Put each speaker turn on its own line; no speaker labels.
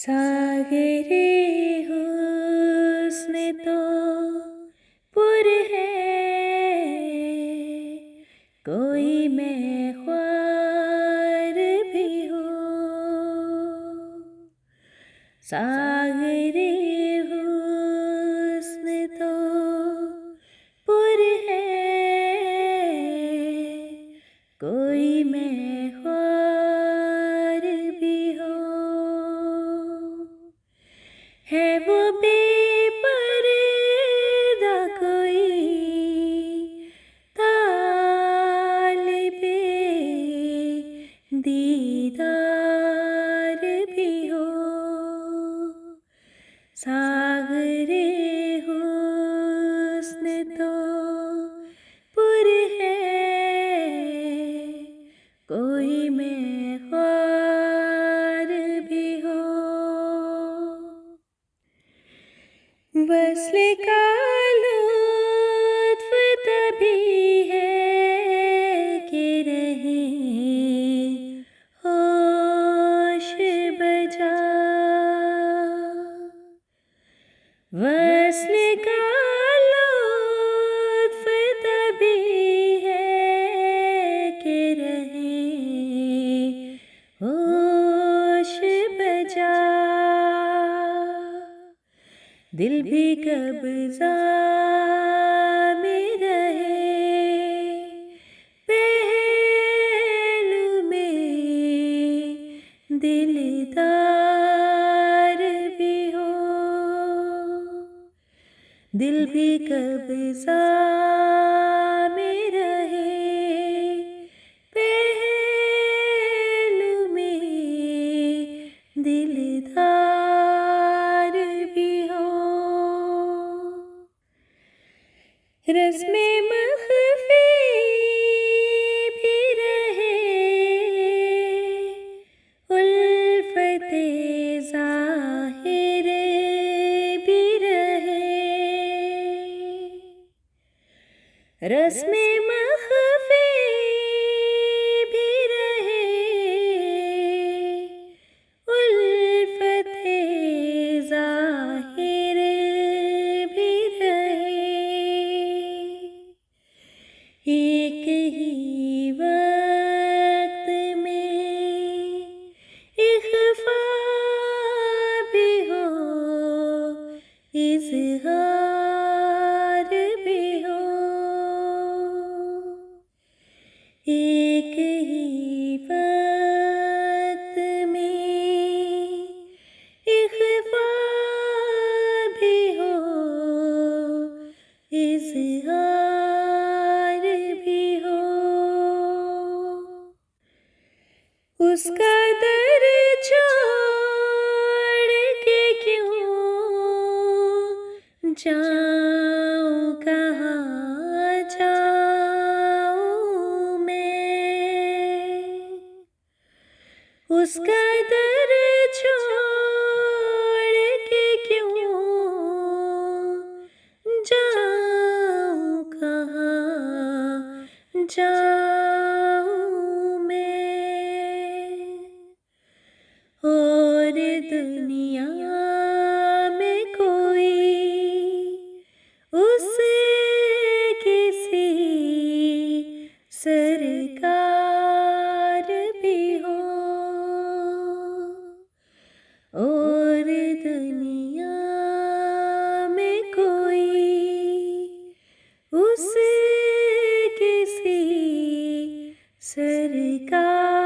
सागरे हुस्न तो पुर है, कोई मैं ख्वार भी हो। सागरे हुस्न तो पुर है, कोई मैं ख्वार भी हो। है वो बेपर्दा कोई तालिबे दीदार भी हो। सागरे हुस्न तो पुर है, कोई मैं ख्वार भी हो। वस्ल का लुत्फ तभी है कि रहे होश बजा। वस्ल का लुत्फ तभी है कि रहे होश बजा। दिल भी कब्ज़ा में रहे, पहलू में दिलदार भी हो। दिल भी कब्ज़ा में रहे, पहलू में दिलदार भी हो। रस्मे मख़फ़ी भी रहे, उल्फ़ते ज़ाहिर भी रहे। रस्मे मख़फ़ी भी रहे, उल्फ़ते ज़ाहिर भी रहे। एक ही वक्त में इख़फ़ा भी हो, इज़हार भी हो। एक ही वक्त में इख़फ़ा भी हो, इज़हार भी हो। उसका दर छोड़ के क्यों जाऊं, कहाँ जाऊं मैं। उसका दर छोड़ के क्यों जाऊं, कहाँ जाऊं मैं। और दुनिया में कोई उस किसी सरकार भी हो। और दुनिया में कोई उस किसी सरकार